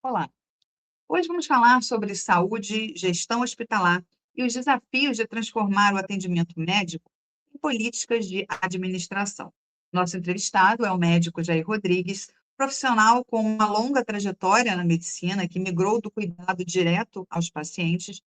Olá, hoje vamos falar sobre saúde, gestão hospitalar e os desafios de transformar o atendimento médico em políticas de administração. Nosso entrevistado é o médico Jair Rodrigues, profissional com uma longa trajetória na medicina que migrou do cuidado direto aos pacientes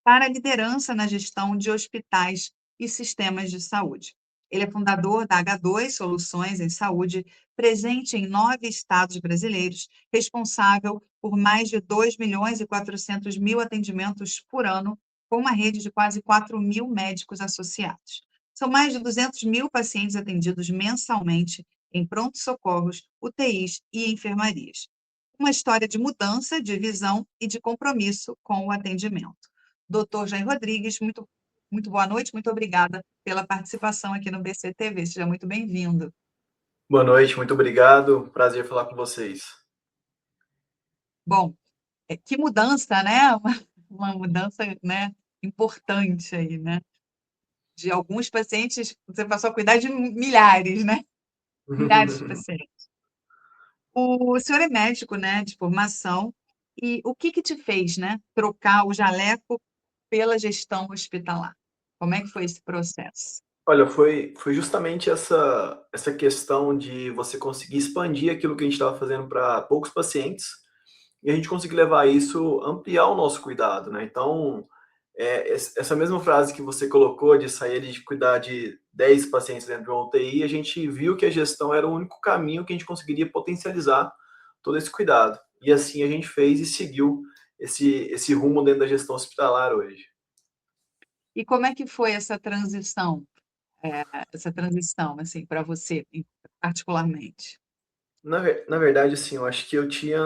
para a liderança na gestão de hospitais e sistemas de saúde. Ele é fundador da H2 Soluções em Saúde, presente em 9 estados brasileiros, responsável por mais de 2.400.000 atendimentos por ano, com uma rede de quase 4.000 médicos associados. São mais de 200.000 pacientes atendidos mensalmente em pronto-socorros, UTIs e enfermarias. Uma história de mudança, de visão e de compromisso com o atendimento. Doutor Jair Rodrigues, muito boa noite, muito obrigada pela participação aqui no BCTV. Seja muito bem-vindo. Boa noite, muito obrigado. Prazer falar com vocês. Bom, que mudança, né? Uma mudança, né, importante aí, né? De alguns pacientes, você passou a cuidar de milhares, né? Milhares de pacientes. O senhor é médico, né, de formação, e o que te fez, né, trocar o jaleco pela gestão hospitalar? Como é que foi esse processo? Olha, foi justamente essa questão de você conseguir expandir aquilo que a gente estava fazendo para poucos pacientes e a gente conseguir levar isso, ampliar o nosso cuidado, né? Então, essa mesma frase que você colocou de sair de cuidar de 10 pacientes dentro de uma UTI, a gente viu que a gestão era o único caminho que a gente conseguiria potencializar todo esse cuidado. E assim a gente fez e seguiu esse rumo dentro da gestão hospitalar hoje. E como é que foi essa transição, assim, para você, particularmente? Na verdade, assim, eu acho que eu tinha,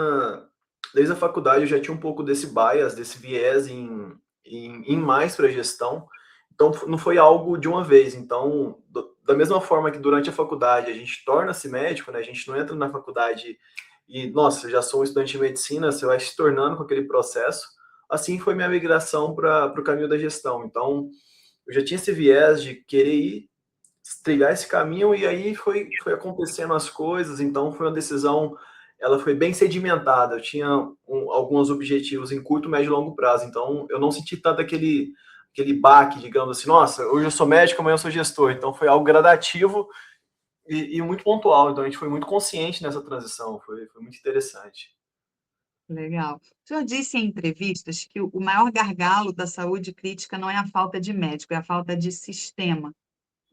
desde a faculdade, eu já tinha um pouco desse bias, desse viés em mais para gestão. Então, não foi algo de uma vez. Então, da mesma forma que durante a faculdade a gente torna-se médico, né? A gente não entra na faculdade e, nossa, já sou um estudante de medicina, você vai se tornando com aquele processo. Assim foi minha migração para o caminho da gestão. Então, eu já tinha esse viés de querer ir trilhar esse caminho e aí foi acontecendo as coisas, então foi uma decisão, ela foi bem sedimentada, eu tinha alguns objetivos em curto, médio e longo prazo, então eu não senti tanto aquele baque, digamos assim, nossa, hoje eu sou médico, amanhã eu sou gestor, então foi algo gradativo e muito pontual, então a gente foi muito consciente nessa transição, foi muito interessante. Legal. O senhor disse em entrevistas que o maior gargalo da saúde crítica não é a falta de médico, é a falta de sistema.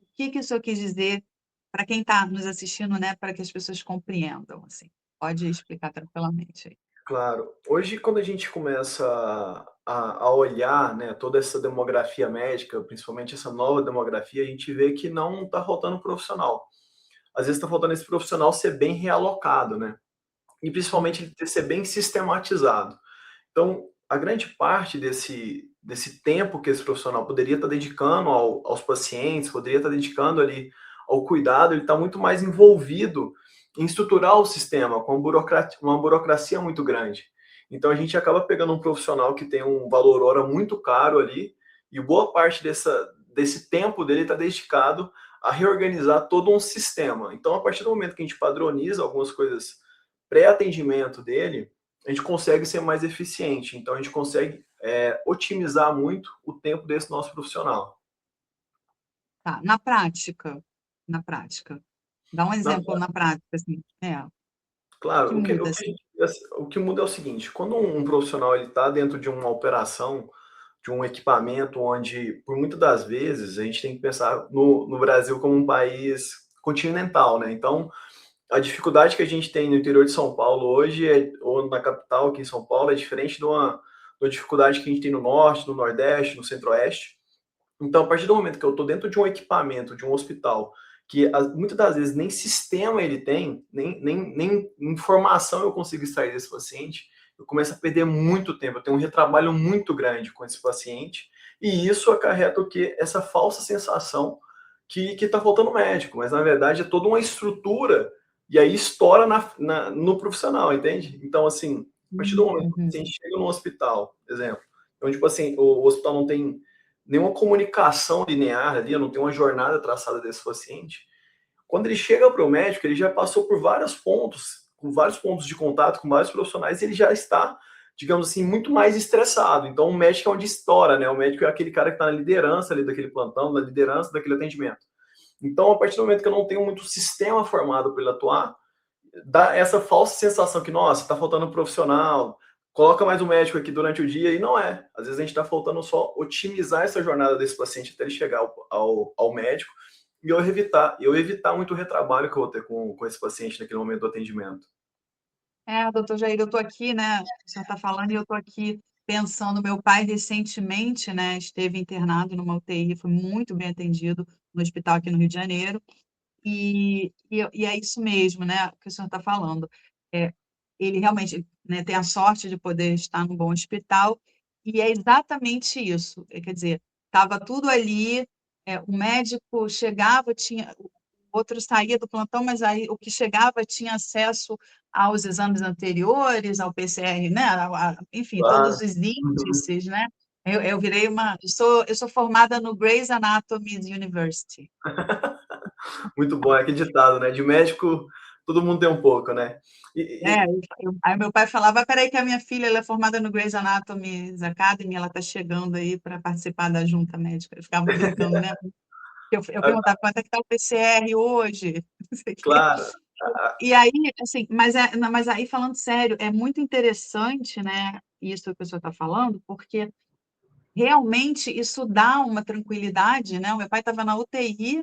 O que o senhor quis dizer para quem está nos assistindo, né, para que as pessoas compreendam, assim? Pode explicar tranquilamente aí. Claro. Hoje, quando a gente começa a olhar, né, toda essa demografia médica, principalmente essa nova demografia, a gente vê que não está faltando profissional. Às vezes está faltando esse profissional ser bem realocado, né? E principalmente ele ser bem sistematizado. Então, a grande parte desse tempo que esse profissional poderia estar dedicando aos pacientes, poderia estar dedicando ali ao cuidado, ele está muito mais envolvido em estruturar o sistema, com uma burocracia muito grande. Então, a gente acaba pegando um profissional que tem um valor hora muito caro ali, e boa parte desse tempo dele está dedicado a reorganizar todo um sistema. Então, a partir do momento que a gente padroniza algumas coisas pré-atendimento dele, a gente consegue ser mais eficiente. Então, a gente consegue otimizar muito o tempo desse nosso profissional. Tá, na prática. Dá um Na, exemplo na prática, assim. O que claro, muda, assim? o que muda é o seguinte: quando um profissional está dentro de uma operação, de um equipamento, onde, por muitas das vezes, a gente tem que pensar no Brasil como um país continental, né? Então, a dificuldade que a gente tem no interior de São Paulo hoje, ou na capital aqui em São Paulo, é diferente de uma dificuldade que a gente tem no norte, no nordeste, no centro-oeste. Então, a partir do momento que eu estou dentro de um equipamento, de um hospital, que muitas das vezes nem sistema ele tem, nem informação eu consigo extrair desse paciente, eu começo a perder muito tempo, eu tenho um retrabalho muito grande com esse paciente, e isso acarreta o quê? Essa falsa sensação que está faltando médico, mas na verdade é toda uma estrutura, e aí estoura no profissional, entende? Então, assim, a partir do momento que o Uhum. paciente chega no hospital, exemplo, onde tipo assim, o hospital não tem nenhuma comunicação linear ali, eu não tenho uma jornada traçada desse paciente. Quando ele chega para o médico, ele já passou por vários pontos com vários pontos de contato, com vários profissionais, ele já está, digamos assim, muito mais estressado. Então, o médico é onde estoura, né? O médico é aquele cara que está na liderança ali daquele plantão, na liderança daquele atendimento. Então, a partir do momento que eu não tenho muito sistema formado para ele atuar, dá essa falsa sensação que, nossa, está faltando um profissional, coloca mais um médico aqui durante o dia, e não é. Às vezes a gente está faltando só otimizar essa jornada desse paciente até ele chegar ao médico, e eu evitar muito retrabalho que eu vou ter com esse paciente naquele momento do atendimento. Doutor Jair, eu estou aqui, né? O senhor está falando e eu estou aqui pensando. Meu pai recentemente, né, esteve internado numa UTI, foi muito bem atendido no hospital aqui no Rio de Janeiro. E é isso mesmo, né, que o senhor está falando. É, ele realmente, né, tem a sorte de poder estar num bom hospital, e é exatamente isso. Quer dizer, estava tudo ali, o médico chegava, o outro saía do plantão, mas aí o que chegava tinha acesso aos exames anteriores, ao PCR, né, enfim, todos Claro. os Uhum. índices, né? Eu virei eu sou formada no Grey's Anatomy University. Muito bom, é aquele ditado, né? De médico, todo mundo tem um pouco, né? É, E, aí meu pai falava, peraí que a minha filha ela é formada no Grey's Anatomy Academy, ela está chegando aí para participar da junta médica. Eu ficava brincando, né? Eu perguntava quanto é que está o PCR hoje, não sei o quê. claro, E aí, assim, não, mas aí falando sério, é muito interessante, né, isso que o senhor está falando, porque realmente isso dá uma tranquilidade, né? O meu pai estava na UTI,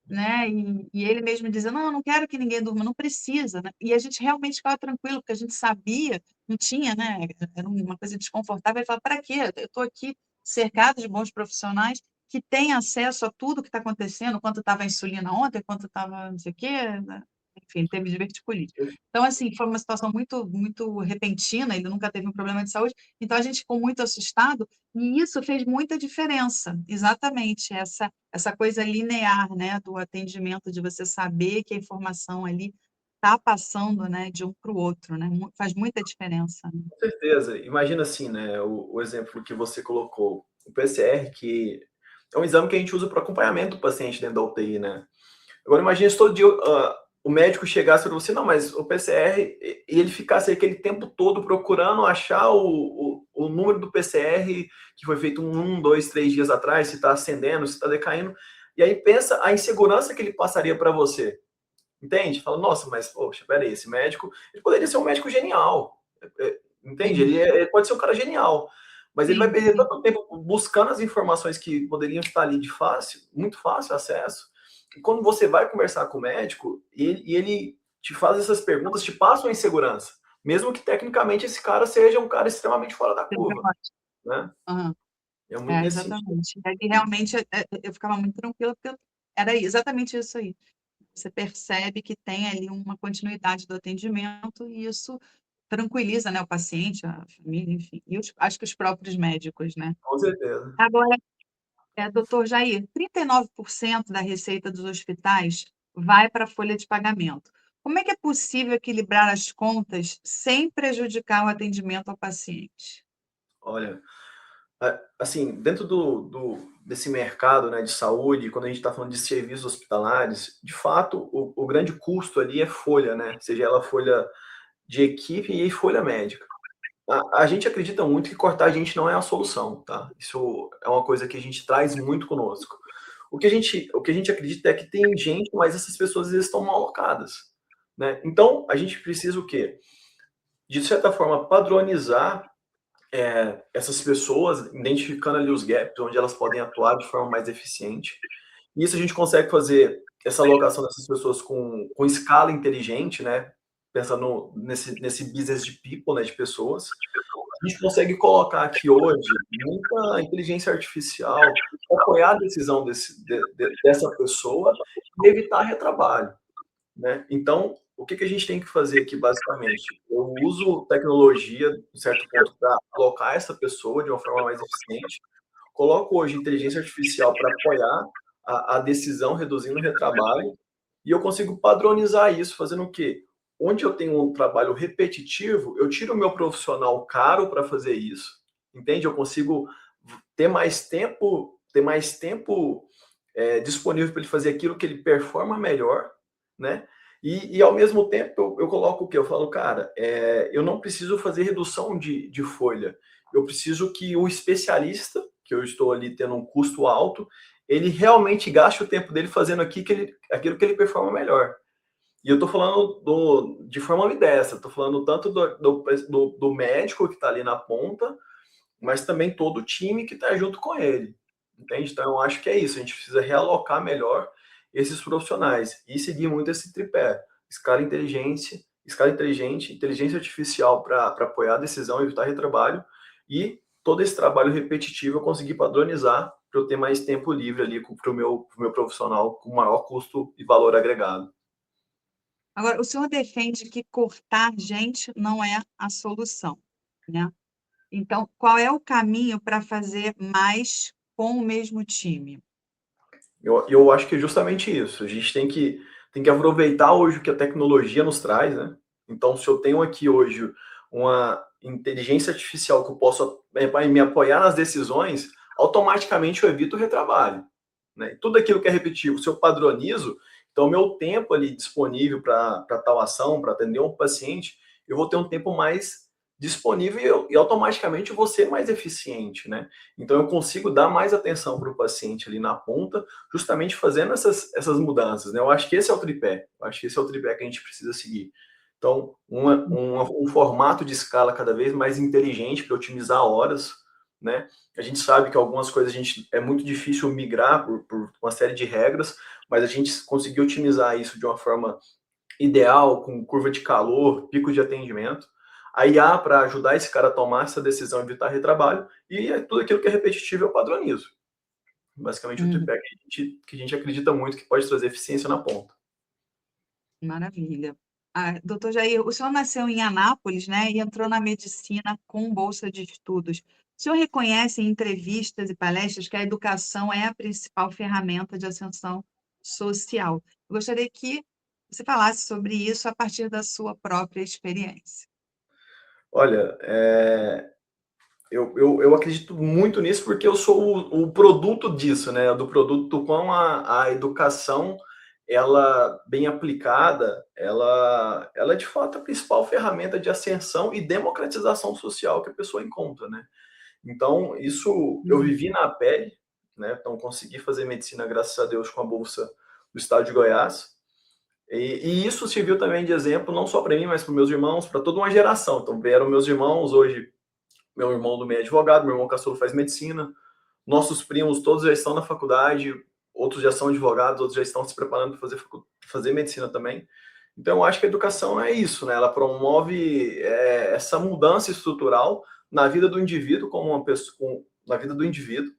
né? E ele mesmo dizia, não, eu não quero que ninguém durma, não precisa, né? E a gente realmente ficava tranquilo, porque a gente sabia, não tinha, né? Era uma coisa desconfortável. Ele falava, para quê? Eu estou aqui cercado de bons profissionais que têm acesso a tudo que está acontecendo, quanto estava a insulina ontem, quanto estava não sei o quê, né? Enfim, ele teve diverticulite. Então, assim, foi uma situação muito, muito repentina, ele nunca teve um problema de saúde, então a gente ficou muito assustado, e isso fez muita diferença, exatamente, essa coisa linear, né, do atendimento, de você saber que a informação ali está passando, né, de um para o outro, né, faz muita diferença, né? com certeza. Imagina assim, né? O exemplo que você colocou, o PCR, que é um exame que a gente usa para acompanhamento do paciente dentro da UTI, né? Agora imagine se todo dia o médico chegasse para você, não, mas o PCR, e ele ficasse aquele tempo todo procurando achar o número do PCR que foi feito 1, 2, 3 dias atrás, se está ascendendo, se está decaindo, e aí pensa a insegurança que ele passaria para você, entende? Fala, nossa, mas, poxa, peraí, esse médico, ele poderia ser um médico genial, entende? Sim, Ele pode ser um cara genial, mas ele vai sim, perder sim, tanto tempo buscando as informações que poderiam estar ali de fácil, muito fácil acesso, e quando você vai conversar com o médico, ele te faz essas perguntas, te passa uma insegurança, mesmo que tecnicamente esse cara seja um cara extremamente fora da curva, né? aham. É muito nesse sentido. Exatamente. E aí, realmente, eu ficava muito tranquila, porque era exatamente isso aí. Você percebe que tem ali uma continuidade do atendimento e isso tranquiliza, né, o paciente, a família, enfim, e acho que os próprios médicos, né. Com certeza. Agora, doutor Jair, 39% da receita dos hospitais vai para a folha de pagamento. Como é que é possível equilibrar as contas sem prejudicar o atendimento ao paciente? Olha, assim, dentro desse mercado, né, de saúde, quando a gente está falando de serviços hospitalares, de fato, o grande custo ali é folha, né? Seja ela folha de equipe e folha médica. A gente acredita muito que cortar a gente não é a solução, tá? Isso é uma coisa que a gente traz muito conosco. O que a gente acredita é que tem gente, mas essas pessoas às vezes estão mal alocadas, né? Então, a gente precisa o quê? De certa forma, padronizar essas pessoas, identificando ali os gaps, onde elas podem atuar de forma mais eficiente. Isso a gente consegue fazer essa alocação dessas pessoas com escala inteligente, né? Pensando nesse business de people, né? De pessoas. A gente consegue colocar aqui hoje muita inteligência artificial para apoiar a decisão dessa pessoa e evitar retrabalho, né? Então, o que a gente tem que fazer aqui, basicamente? Eu uso tecnologia, em certo ponto, para alocar essa pessoa de uma forma mais eficiente. Coloco hoje inteligência artificial para apoiar a decisão, reduzindo o retrabalho, e eu consigo padronizar isso, fazendo o quê? Onde eu tenho um trabalho repetitivo, eu tiro o meu profissional caro para fazer isso, entende? Eu consigo ter mais tempo disponível para ele fazer aquilo que ele performa melhor, né? E ao mesmo tempo, eu coloco o quê? Eu falo, cara, eu não preciso fazer redução de folha. Eu preciso que o especialista, que eu estou ali tendo um custo alto, ele realmente gaste o tempo dele fazendo aquilo que ele performa melhor. E eu estou falando de forma ambidestra, estou falando tanto do médico que está ali na ponta, mas também todo o time que está junto com ele. Entende? Então, eu acho que é isso. A gente precisa realocar melhor esses profissionais e seguir muito esse tripé: escala inteligente, inteligência artificial para apoiar a decisão, evitar retrabalho, e todo esse trabalho repetitivo eu conseguir padronizar para eu ter mais tempo livre ali para o meu profissional com maior custo e valor agregado. Agora, o senhor defende que cortar gente não é a solução, né? Então, qual é o caminho para fazer mais com o mesmo time? Eu acho que é justamente isso. A gente tem que aproveitar hoje o que a tecnologia nos traz, né? Então, se eu tenho aqui hoje uma inteligência artificial que eu posso me apoiar nas decisões, automaticamente eu evito o retrabalho, né? E tudo aquilo que é repetitivo, se eu padronizo, então meu tempo ali disponível para tal ação, para atender um paciente, eu vou ter um tempo mais disponível e automaticamente eu vou ser mais eficiente, né? Então eu consigo dar mais atenção para o paciente ali na ponta, justamente fazendo essas mudanças, né? Eu acho que esse é o tripé, eu acho que esse é o tripé que a gente precisa seguir. Então, um formato de escala cada vez mais inteligente para otimizar horas, né? A gente sabe que algumas coisas é muito difícil migrar por uma série de regras, mas a gente conseguiu otimizar isso de uma forma ideal, com curva de calor, pico de atendimento. A IA para ajudar esse cara a tomar essa decisão, evitar retrabalho, e tudo aquilo que é repetitivo eu padronizo. Basicamente o Uhum, tripé que a gente acredita muito que pode trazer eficiência na ponta. maravilha. Ah, doutor Jair, o senhor nasceu em Anápolis, né, e entrou na medicina com bolsa de estudos. O senhor reconhece em entrevistas e palestras que a educação é a principal ferramenta de ascensão social. Eu gostaria que você falasse sobre isso a partir da sua própria experiência. Olha, eu acredito muito nisso porque eu sou o produto disso, né? Do produto do quão a educação, ela bem aplicada, ela é de fato a principal ferramenta de ascensão e democratização social que a pessoa encontra, né? Então, isso eu Uhum. vivi na pele, né? Então, consegui fazer medicina, graças a Deus, com a bolsa do estado de Goiás. E isso serviu também de exemplo, não só para mim, mas para meus irmãos, para toda uma geração. Então, vieram meus irmãos, hoje, meu irmão do meio é advogado, meu irmão caçula faz medicina, nossos primos todos já estão na faculdade, outros já são advogados, outros já estão se preparando para fazer medicina também. Então, eu acho que a educação é isso, né? Ela promove essa mudança estrutural na vida do indivíduo, como uma pessoa, na vida do indivíduo,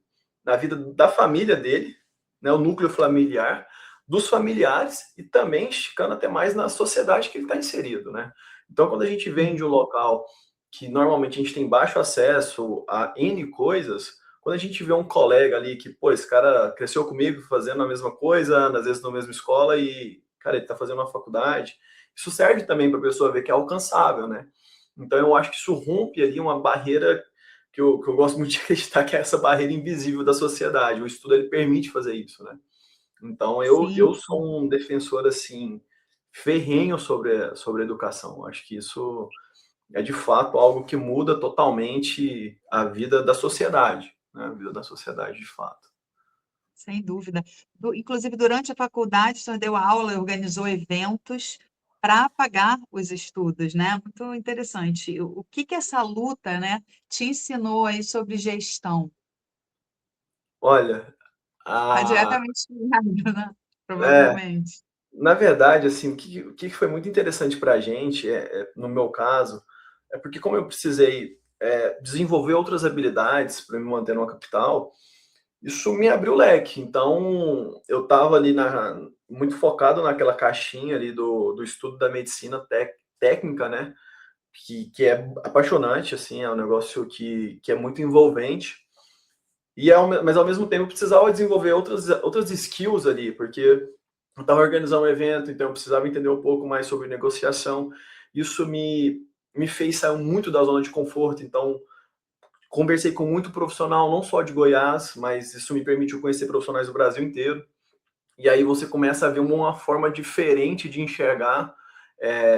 na vida da família dele, né? O núcleo familiar, dos familiares e também esticando até mais na sociedade que ele está inserido, né? Então, quando a gente vem de um local que normalmente a gente tem baixo acesso a N coisas, quando a gente vê um colega ali que, pô, esse cara cresceu comigo fazendo a mesma coisa, às vezes na mesma escola e, cara, ele está fazendo uma faculdade, isso serve também para a pessoa ver que é alcançável, né? Então eu acho que isso rompe ali uma barreira que eu gosto muito de acreditar que é essa barreira invisível da sociedade. O estudo ele permite fazer isso, né? Então eu Sim. sou um defensor assim ferrenho sobre a educação. Acho que isso é de fato algo que muda totalmente a vida da sociedade, né? A vida da sociedade de fato. Sem dúvida. Inclusive, durante a faculdade, o senhor deu aula, organizou eventos para pagar os estudos, né? Muito interessante. O que que essa luta, né, te ensinou aí sobre gestão? Olha, Está a, diretamente ligado, né? é, Provavelmente. na verdade, assim, o que foi muito interessante para a gente, no meu caso, é porque como eu precisei desenvolver outras habilidades para me manter numa capital, isso me abriu o leque. Então, eu estava ali muito focado naquela caixinha ali do estudo da medicina técnica, né? Que é apaixonante, assim, é um negócio que é muito envolvente. Mas ao mesmo tempo eu precisava desenvolver outras skills ali, porque eu estava organizando um evento, então eu precisava entender um pouco mais sobre negociação. Isso me fez sair muito da zona de conforto, então conversei com muito profissional, não só de Goiás, mas isso me permitiu conhecer profissionais do Brasil inteiro. e aí você começa a ver uma forma diferente de enxergar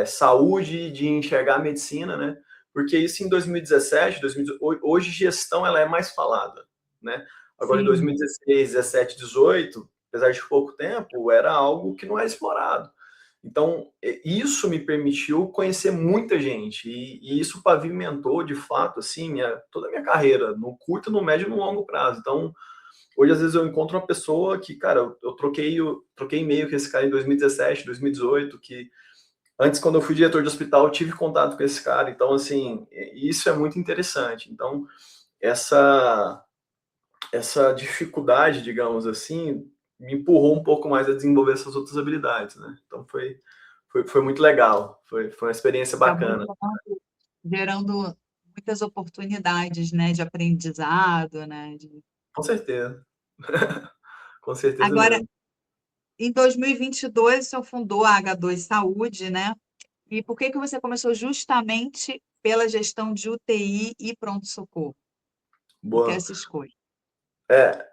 saúde, de enxergar a medicina, né? Porque isso em 2017, 2018, hoje gestão ela é mais falada, né? Agora em Sim, 2016, 17, 18, apesar de pouco tempo, era algo que não é explorado. Então, isso me permitiu conhecer muita gente e isso pavimentou, de fato, assim, toda a minha carreira, no curto, no médio e no longo prazo. Então, hoje, às vezes, eu encontro uma pessoa que, cara, eu troquei e-mail com esse cara em 2017, 2018, que antes, quando eu fui diretor de hospital, eu tive contato com esse cara. Então, assim, isso é muito interessante. Então, essa, essa dificuldade, digamos assim, me empurrou um pouco mais a desenvolver essas outras habilidades, né? Então, foi muito legal. Foi uma experiência acabou bacana. gerando muitas oportunidades, né, de aprendizado, né, Com certeza. Com certeza Agora, mesmo. em 2022, o senhor fundou a H2 Saúde, né? E por que que você começou justamente pela gestão de UTI e pronto-socorro? Por que Boa. essa escolha? É,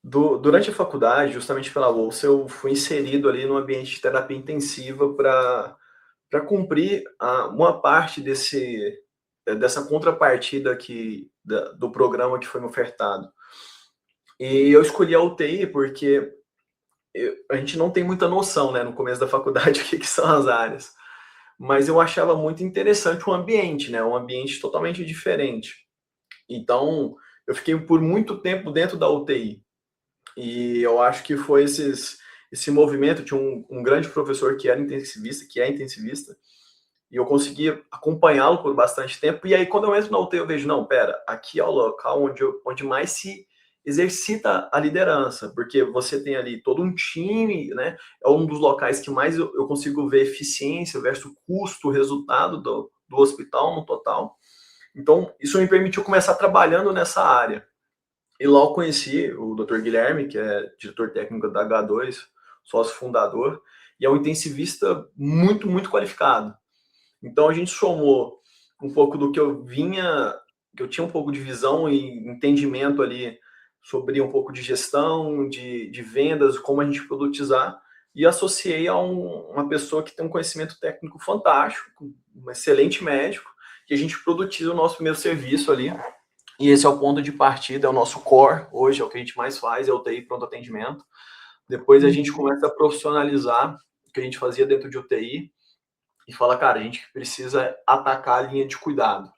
durante a faculdade, justamente pela bolsa, eu fui inserido ali no ambiente de terapia intensiva para cumprir uma parte dessa contrapartida do programa que foi me ofertado. E eu escolhi a UTI porque a gente não tem muita noção, né, no começo da faculdade, o que são as áreas. Mas eu achava muito interessante o ambiente, né, um ambiente totalmente diferente. Então, eu fiquei por muito tempo dentro da UTI. E eu acho que foi esse movimento. Tinha um grande professor que era intensivista, que é intensivista, e eu consegui acompanhá-lo por bastante tempo. E aí, quando eu entro na UTI, eu vejo, não, pera, aqui é o local onde mais se exercita a liderança, porque você tem ali todo um time, né? É um dos locais que mais eu consigo ver eficiência versus custo, resultado do hospital no total. Então, isso me permitiu começar trabalhando nessa área. E logo conheci o Dr. Guilherme, que é diretor técnico da H2, sócio fundador, e é um intensivista muito, muito qualificado. Então a gente somou um pouco do que que eu tinha um pouco de visão e entendimento ali sobre um pouco de gestão, de vendas, como a gente produtizar, e associei a uma pessoa que tem um conhecimento técnico fantástico, um excelente médico, que a gente produtiza o nosso primeiro serviço ali. E esse é o ponto de partida, é o nosso core, hoje é o que a gente mais faz, é o TI pronto atendimento. Depois a gente Uhum. começa a profissionalizar o que a gente fazia dentro de UTI, e fala, cara, a gente precisa atacar a linha de cuidado.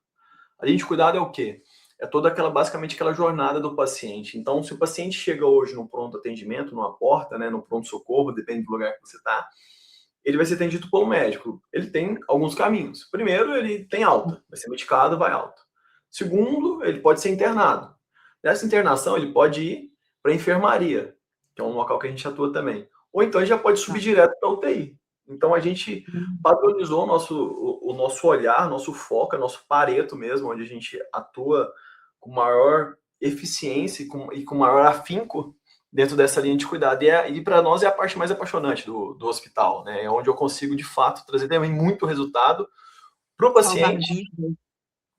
A linha de cuidado é o quê? É toda basicamente aquela jornada do paciente. Então, se o paciente chega hoje no pronto atendimento, numa porta, né, no pronto-socorro, depende do lugar que você está, ele vai ser atendido por um médico. Ele tem alguns caminhos. Primeiro, ele tem alta, vai ser medicado, vai alta. Segundo, ele pode ser internado. Nessa internação, ele pode ir para a enfermaria, que é um local que a gente atua também. Ou então, ele já pode Tá. subir direto para a UTI. Então, a gente Uhum. padronizou o nosso olhar, nosso foco, nosso pareto mesmo, onde a gente atua com maior eficiência e com maior afinco dentro dessa linha de cuidado. E para nós é a parte mais apaixonante do hospital, né? É onde eu consigo, de fato, trazer também muito resultado para o Salvar paciente vidas.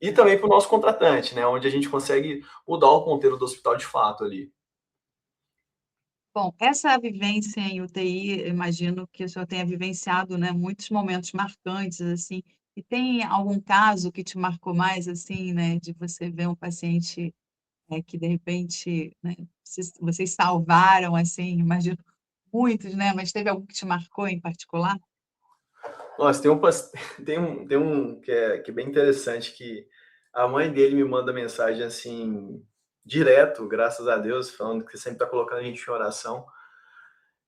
e também para o nosso contratante, né? Onde a gente consegue mudar o ponteiro do hospital de fato ali. Bom, essa vivência em UTI, eu imagino que o senhor tenha vivenciado, né, muitos momentos marcantes, assim. E tem algum caso que te marcou mais, assim, né, de você ver um paciente, que de repente, né, vocês salvaram, assim, imagino muitos, né, mas teve algum que te marcou em particular? Nossa, tem um que é bem interessante, que a mãe dele me manda mensagem assim, direto, graças a Deus, falando que sempre está colocando a gente em oração.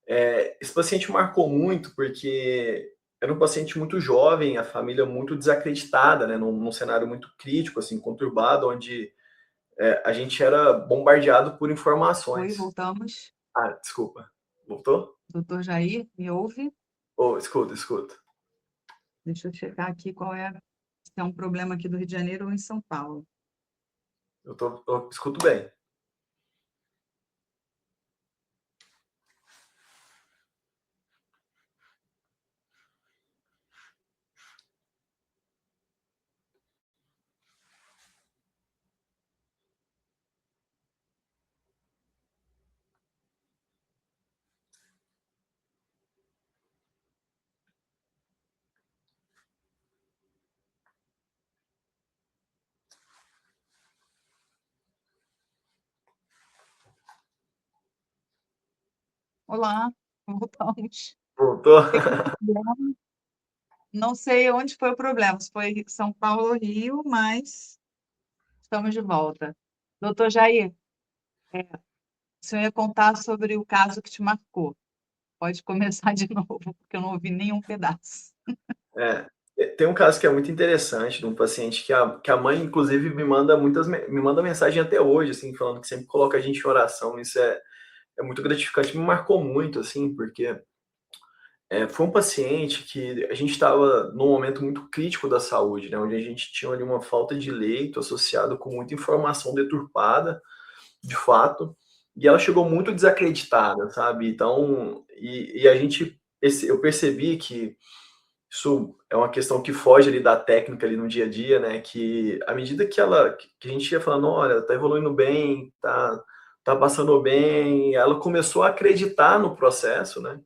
Esse paciente marcou muito porque era um paciente muito jovem, a família muito desacreditada, né, num cenário muito crítico, assim, conturbado, onde a gente era bombardeado por Oi, informações. voltamos. Ah, desculpa. Voltou? Doutor Jair, me ouve? Oh, escuta, escuta. Deixa eu checar aqui qual é, se é um problema aqui do Rio de Janeiro ou em São Paulo. Eu escuto bem. Olá, voltamos. Voltou? Pequeno problema, não sei onde foi o problema, se foi São Paulo ou Rio, mas estamos de volta. Doutor Jair, o senhor ia contar sobre o caso que te marcou. Pode começar de novo, porque eu não ouvi nenhum pedaço. É, tem um caso que é muito interessante de um paciente que a mãe, inclusive, me manda mensagem até hoje, assim, falando que sempre coloca a gente em oração. Isso é muito gratificante, me marcou muito, assim, porque foi um paciente que a gente estava num momento muito crítico da saúde, né, onde a gente tinha ali uma falta de leito associado com muita informação deturpada, de fato, e ela chegou muito desacreditada, sabe? Então, eu percebi que isso é uma questão que foge ali da técnica ali no dia a dia, né, que à medida que a gente ia falando: "Olha, tá evoluindo bem, tá passando bem", ela começou a acreditar no processo, né,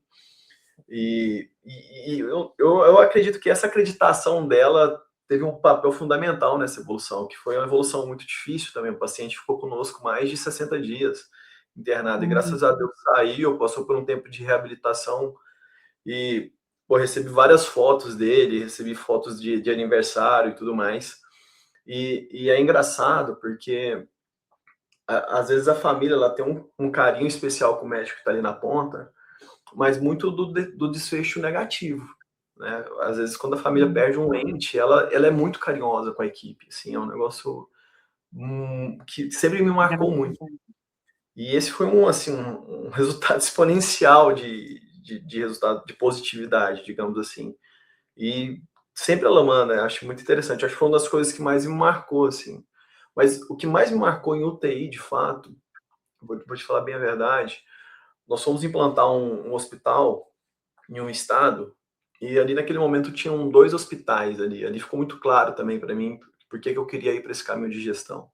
eu acredito que essa acreditação dela teve um papel fundamental nessa evolução, que foi uma evolução muito difícil também. O paciente ficou conosco mais de 60 dias internado e Olha, graças a Deus saiu, passou por um tempo de reabilitação e, pô, recebi várias fotos dele, recebi fotos de aniversário e tudo mais. E é engraçado porque às vezes a família ela tem um carinho especial com o médico que está ali na ponta, mas muito do desfecho negativo, né? Às vezes, quando a família sim, perde um ente, ela é muito carinhosa com a equipe, assim, é um negócio que sempre me marcou muito. gratificante. E esse foi um resultado exponencial de resultado de positividade, digamos assim. E sempre ela manda, acho muito interessante. Acho que foi uma das coisas que mais me marcou, assim. Mas o que mais me marcou em UTI, de fato, vou te falar bem a verdade, nós fomos implantar um hospital em um estado, e ali naquele momento tinham 2 hospitais ali. Ali ficou muito claro também para mim por que que eu queria ir para esse caminho de gestão.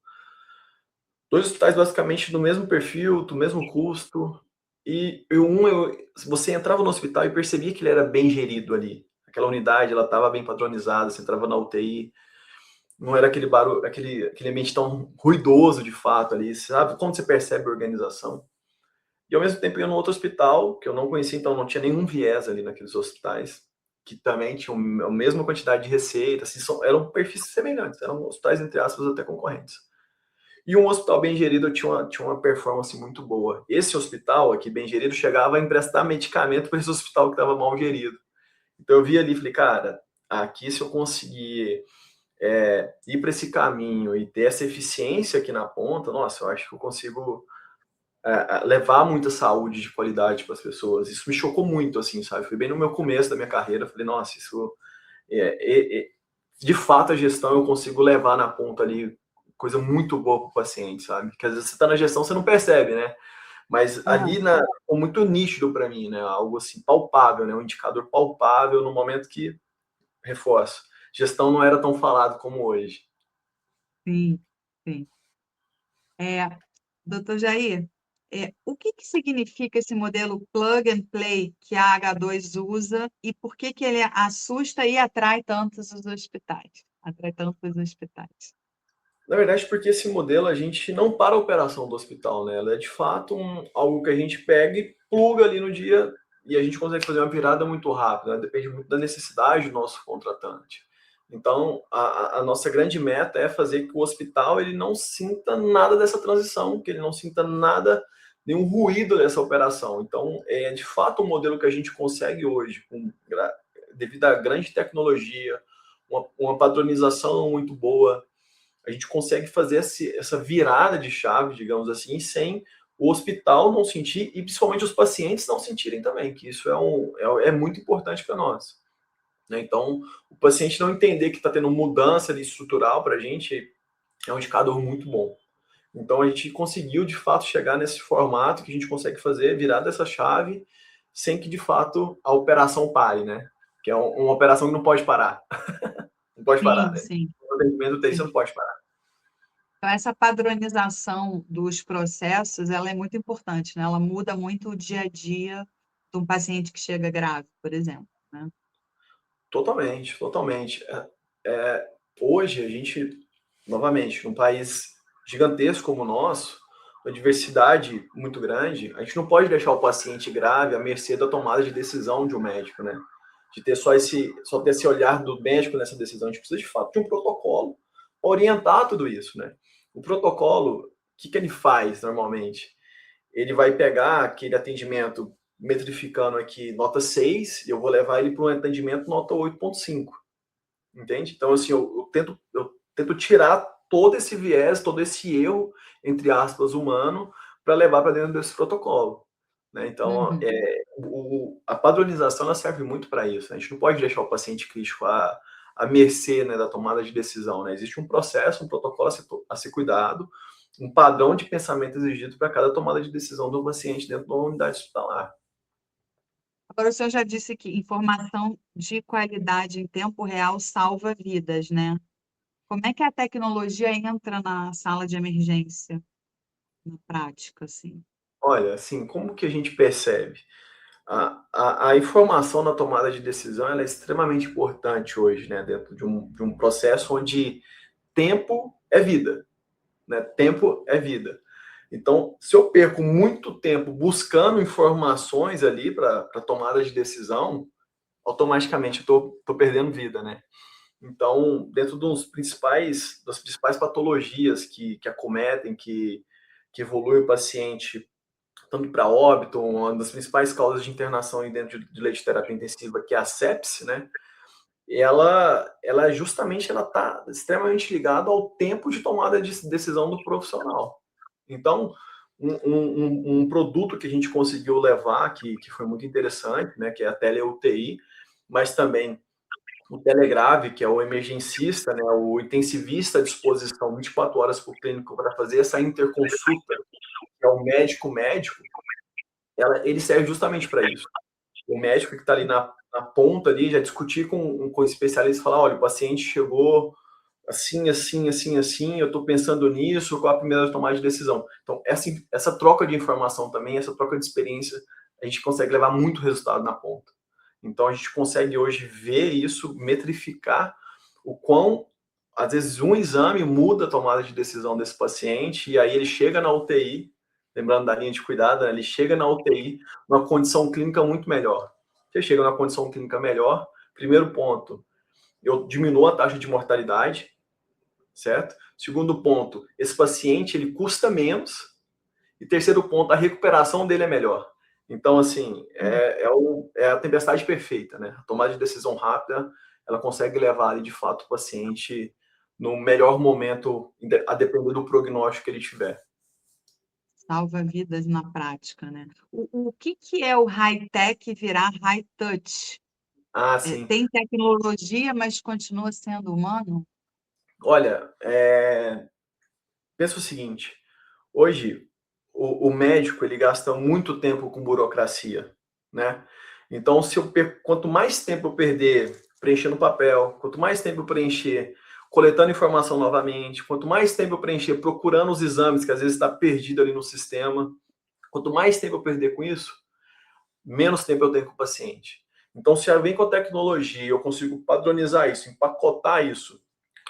2 hospitais basicamente do mesmo perfil, do mesmo custo, você entrava no hospital e percebia que ele era bem gerido ali. Aquela unidade, ela estava bem padronizada, você entrava na UTI, não era aquele barulho, aquele ambiente tão ruidoso de fato ali, sabe quando você percebe a organização? E ao mesmo tempo ia num outro hospital, que eu não conhecia, então não tinha nenhum viés ali naqueles hospitais, que também tinham a mesma quantidade de receita, assim, eram perfis semelhantes, eram hospitais, entre aspas, até concorrentes. E um hospital bem gerido tinha uma performance muito boa. Esse hospital aqui, bem gerido, chegava a emprestar medicamento para esse hospital que estava mal gerido. Então eu vi ali e falei, cara, aqui se eu conseguir ir para esse caminho e ter essa eficiência aqui na ponta, nossa, eu acho que eu consigo levar muita saúde de qualidade para as pessoas. Isso me chocou muito, assim, sabe? Foi bem no meu começo da minha carreira. Falei, nossa, isso de fato a gestão eu consigo levar na ponta ali coisa muito boa para o paciente, sabe? Que às vezes você está na gestão você não percebe, né? Mas Ah, ali ficou muito nítido para mim, né? Algo assim palpável, né? Um indicador palpável no momento que reforço. Gestão não era tão falado como hoje. sim, sim. Doutor Jair, o que que significa esse modelo plug and play que a H2 usa e por que que ele assusta e atrai tantos os hospitais? Atrai tantos hospitais. Na verdade, porque esse modelo a gente não para a operação do hospital, né? Ela é de fato algo que a gente pega e pluga ali no dia e a gente consegue fazer uma virada muito rápida, né? Depende muito da necessidade do nosso contratante. Então, a nossa grande meta é fazer que o hospital ele não sinta nada dessa transição, que ele não sinta nada, nenhum ruído dessa operação. Então, é de fato o modelo que a gente consegue hoje, devido à grande tecnologia, uma padronização muito boa, a gente consegue fazer essa virada de chave, digamos assim, sem o hospital não sentir e principalmente os pacientes não sentirem também, que isso é muito importante para nós. Né? Então, o paciente não entender que está tendo mudança ali estrutural para a gente é um indicador muito bom. Então, a gente conseguiu, de fato, chegar nesse formato que a gente consegue fazer, virar dessa chave, sem que, de fato, a operação pare, né? Que é uma operação que não pode parar. Não pode parar, Sim, né? sim, O atendimento tem, você sim. não pode parar. Então, essa padronização dos processos, ela é muito importante, né? Ela muda muito o dia a dia de um paciente que chega grave, por exemplo, né? Totalmente, totalmente. Hoje a gente, novamente, num país gigantesco como o nosso, uma diversidade muito grande, a gente não pode deixar o paciente grave à mercê da tomada de decisão de um médico, né? De ter só ter esse olhar do médico nessa decisão. A gente precisa, de fato, de um protocolo para orientar tudo isso, né? O protocolo, o que ele faz normalmente? Ele vai pegar aquele atendimento metrificando aqui nota 6 e eu vou levar ele para um atendimento nota 8,5. Entende? Então, assim, eu tento tirar todo esse viés, todo esse erro, entre aspas, humano, para levar para dentro desse protocolo. Né? Então, Uhum. a padronização ela serve muito para isso. Né? A gente não pode deixar o paciente crítico à mercê, né, da tomada de decisão. Né? Existe um processo, um protocolo a ser cuidado, um padrão de pensamento exigido para cada tomada de decisão do paciente dentro da unidade hospitalar. Agora, o senhor já disse que informação de qualidade em tempo real salva vidas, né? Como é que a tecnologia entra na sala de emergência, na prática, assim? Olha, assim, como que a gente percebe? A informação na tomada de decisão ela é extremamente importante hoje, né, dentro de um processo onde tempo é vida, né? Tempo é vida. Então, se eu perco muito tempo buscando informações ali para tomada de decisão, automaticamente eu estou perdendo vida, né? Então, dentro das principais patologias que acometem, que evoluem o paciente tanto para óbito, uma das principais causas de internação dentro de leite de terapia intensiva, que é a sepse, né? Ela justamente ela está extremamente ligada ao tempo de tomada de decisão do profissional. Então, um produto que a gente conseguiu levar, que foi muito interessante, né, que é a tele-UTI, mas também o telegrave, que é o emergencista, né, o intensivista à disposição 24 horas por clínico para fazer essa interconsulta, que é o médico-médico, ele serve justamente para isso. O médico que está ali na ponta ali já discutir com o especialista, falar, olha, o paciente chegou assim, assim, assim, assim, eu estou pensando nisso, qual a primeira tomada de decisão. Então, essa troca de informação também, essa troca de experiência, a gente consegue levar muito resultado na ponta. Então, a gente consegue hoje ver isso, metrificar o quão, às vezes, um exame muda a tomada de decisão desse paciente, e aí ele chega na UTI, lembrando da linha de cuidado, né, ele chega na UTI numa condição clínica muito melhor. Você chega numa condição clínica melhor, primeiro ponto, eu diminuo a taxa de mortalidade, certo? Segundo ponto, esse paciente ele custa menos. E terceiro ponto, a recuperação dele é melhor. Então, assim, é a tempestade perfeita, né? A tomada de decisão rápida, ela consegue levar ali, de fato, o paciente no melhor momento, a depender do prognóstico que ele tiver. Salva vidas na prática, né? O que é o high-tech virar high-touch? Ah, sim. Tem tecnologia, mas continua sendo humano? Olha, pensa o seguinte, hoje o médico ele gasta muito tempo com burocracia, né? Então, quanto mais tempo eu perder preenchendo papel, quanto mais tempo eu preencher coletando informação novamente, quanto mais tempo eu preencher procurando os exames que às vezes está perdido ali no sistema, quanto mais tempo eu perder com isso, menos tempo eu tenho com o paciente. Então, se eu venho com a tecnologia, eu consigo padronizar isso, empacotar isso,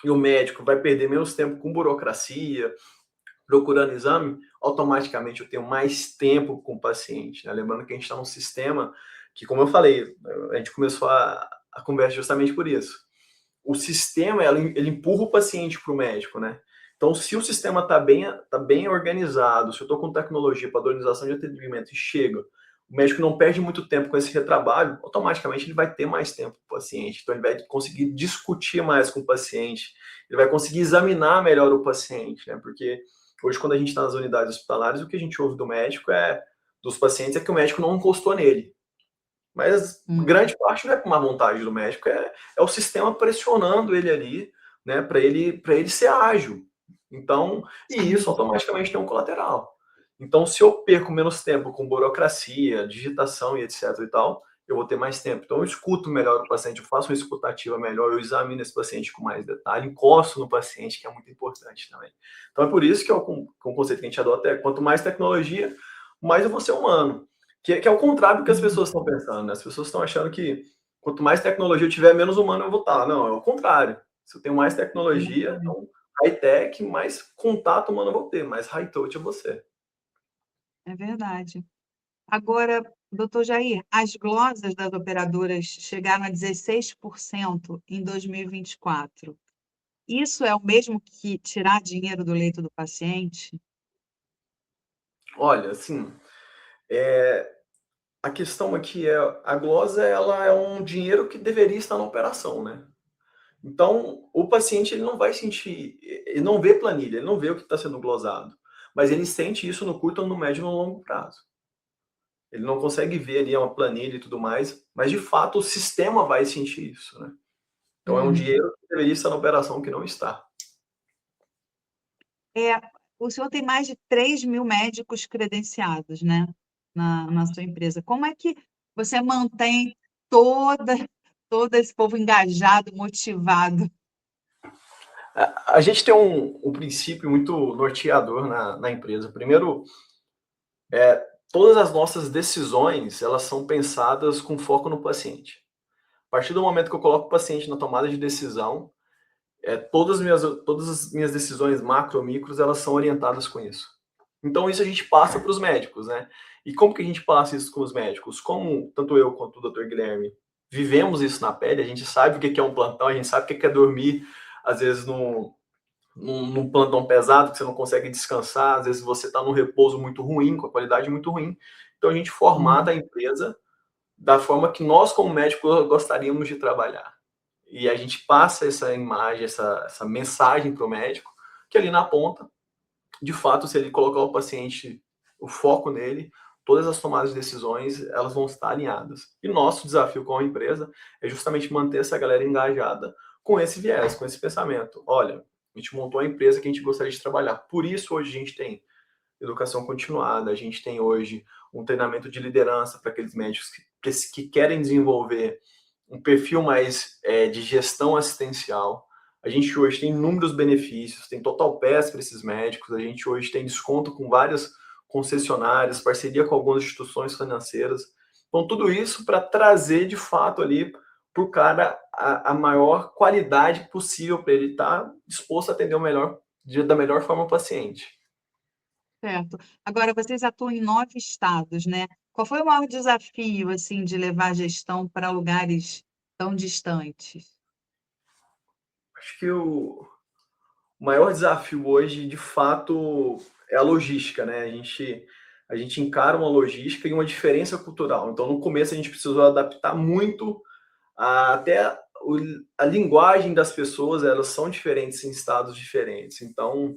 e o médico vai perder menos tempo com burocracia, procurando exame, automaticamente eu tenho mais tempo com o paciente. Né? Lembrando que a gente está num sistema que, como eu falei, a gente começou a conversa justamente por isso. O sistema, ele empurra o paciente para o médico, né? Então, se o sistema tá bem organizado, se eu estou com tecnologia, padronização de atendimento e chega, o médico não perde muito tempo com esse retrabalho, automaticamente ele vai ter mais tempo com o paciente. Então, ele vai conseguir discutir mais com o paciente, ele vai conseguir examinar melhor o paciente, né? Porque hoje, quando a gente está nas unidades hospitalares, o que a gente ouve dos pacientes, é que o médico não encostou nele. Mas grande parte não é por má vontade do médico, é o sistema pressionando ele ali, né, para ele ser ágil. Então, e isso Sim. automaticamente tem um colateral. Então, se eu perco menos tempo com burocracia, digitação e etc e tal, eu vou ter mais tempo. Então, eu escuto melhor o paciente, eu faço uma escutativa melhor, eu examino esse paciente com mais detalhe, encosto no paciente, que é muito importante também. Então, é por isso que é o conceito que a gente adota é, quanto mais tecnologia, mais eu vou ser humano. Que é o contrário do que as pessoas estão pensando, né? As pessoas estão achando que quanto mais tecnologia eu tiver, menos humano eu vou estar. Não, é o contrário. Se eu tenho mais tecnologia, então high-tech, mais contato humano eu vou ter, mais high-touch é você. é verdade. Agora, doutor Jair, as glosas das operadoras chegaram a 16% em 2024. Isso é o mesmo que tirar dinheiro do leito do paciente? Olha, assim, a questão aqui é, a glosa ela é um dinheiro que deveria estar na operação, né. Então, o paciente ele não vai sentir, ele não vê planilha, ele não vê o que está sendo glosado, mas ele sente isso no curto, no médio e no longo prazo. Ele não consegue ver ali uma planilha e tudo mais, mas de fato o sistema vai sentir isso, né. Então é um Uhum. dinheiro que deveria estar na operação que não está. É, o senhor tem mais de 3.000 médicos credenciados, né, na sua empresa. Como é que você mantém toda todo esse povo engajado, motivado? A gente tem um princípio muito norteador na empresa. Primeiro, todas as nossas decisões, elas são pensadas com foco no paciente. A partir do momento que eu coloco o paciente na tomada de decisão, todas as minhas decisões macro, micros, elas são orientadas com isso. Então isso a gente passa para os médicos, né? E como que a gente passa isso com os médicos? Como tanto eu quanto o Dr. Guilherme vivemos isso na pele, a gente sabe o que é um plantão, a gente sabe o que é dormir, às vezes num plantão pesado, que você não consegue descansar, às vezes você está num repouso muito ruim, com a qualidade muito ruim. Então a gente formata Uhum. a empresa da forma que nós, como médicos, gostaríamos de trabalhar. E a gente passa essa imagem, essa mensagem para o médico, que ali na ponta, de fato, se ele colocar o paciente, o foco nele, todas as tomadas de decisões, elas vão estar alinhadas. E nosso desafio com a empresa é justamente manter essa galera engajada com esse viés, com esse pensamento. Olha, a gente montou a empresa que a gente gostaria de trabalhar. Por isso, hoje a gente tem educação continuada, a gente tem hoje um treinamento de liderança para aqueles médicos que querem desenvolver um perfil mais de gestão assistencial. A gente hoje tem inúmeros benefícios, tem Total Pass para esses médicos, a gente hoje tem desconto com várias concessionárias, parceria com algumas instituições financeiras. Então, tudo isso para trazer de fato ali para o cara a maior qualidade possível para ele estar disposto a atender da melhor forma o paciente. Certo. Agora vocês atuam em 9 estados, né. Qual foi o maior desafio, assim, de levar a gestão para lugares tão distantes? Acho que o maior desafio hoje, de fato, é a logística, né? A gente encara uma logística e uma diferença cultural. Então, no começo, a gente precisou adaptar muito até a linguagem das pessoas, elas são diferentes em estados diferentes. Então,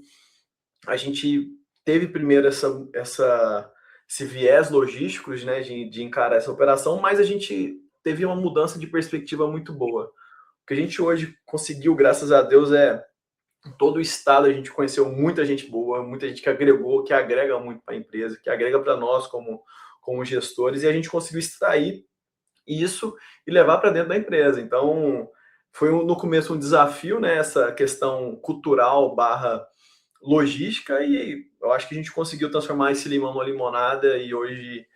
a gente teve primeiro esse viés logístico, né, de encarar essa operação, mas a gente teve uma mudança de perspectiva muito boa. O que a gente hoje conseguiu, graças a Deus, em todo o estado a gente conheceu muita gente boa, muita gente que agregou, que agrega muito para a empresa, que agrega para nós como gestores, e a gente conseguiu extrair isso e levar para dentro da empresa. Então, foi no começo um desafio, né, essa questão cultural barra logística, e eu acho que a gente conseguiu transformar esse limão numa limonada, e hoje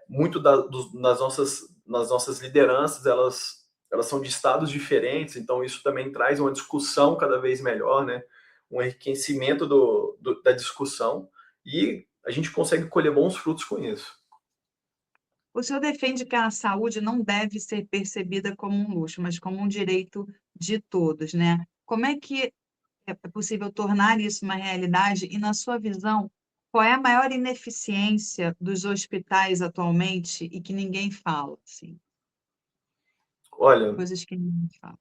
muito nas nossas lideranças, elas são de estados diferentes, então isso também traz uma discussão cada vez melhor, né? Um enriquecimento da discussão, e a gente consegue colher bons frutos com isso. O senhor defende que a saúde não deve ser percebida como um luxo, mas como um direito de todos, né. Como é que é possível tornar isso uma realidade e, na sua visão, qual é a maior ineficiência dos hospitais atualmente e que ninguém fala, assim? Olha, Coisas que ninguém fala.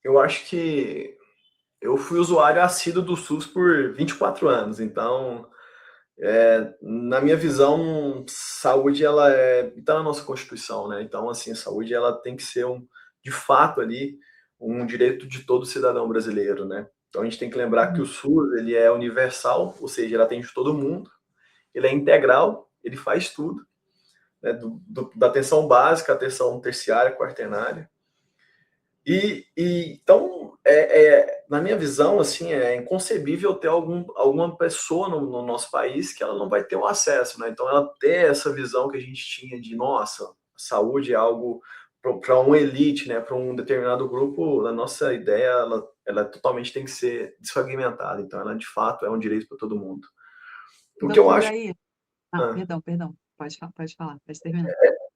eu acho que eu fui usuário assíduo do SUS por 24 anos, então, na minha visão, saúde ela tá na nossa Constituição, né? Então, assim, a saúde ela tem que ser de fato ali um direito de todo cidadão brasileiro, né? Então a gente tem que lembrar que o Uhum. SUS ele é universal, ou seja, ele atende todo mundo, ele é integral, ele faz tudo, né? Da atenção básica, à atenção terciária, quaternária. Então, na minha visão, assim, é inconcebível ter alguma pessoa no nosso país que ela não vai ter o acesso, né? Então, ela ter essa visão que a gente tinha de, nossa, saúde é algo para uma elite, né? Para um determinado grupo, a nossa ideia, ela totalmente tem que ser desfragmentada. Então, ela de fato é um direito para todo mundo. O que eu Doutor acho, Jair, Ah, perdão. Pode falar, pode terminar.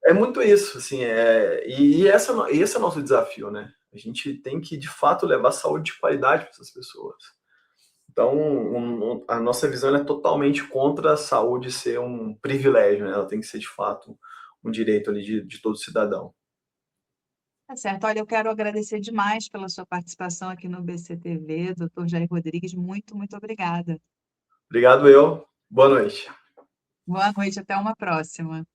É muito isso, assim, esse é o nosso desafio, né? A gente tem que, de fato, levar saúde de qualidade para essas pessoas. Então, a nossa visão é totalmente contra a saúde ser um privilégio, né? Ela tem que ser, de fato, um direito ali de todo cidadão. Tá certo. Olha, eu quero agradecer demais pela sua participação aqui no BCTV, doutor Jair Rodrigues. Muito, muito obrigada. Obrigado, eu. Boa noite. Boa noite, até uma próxima.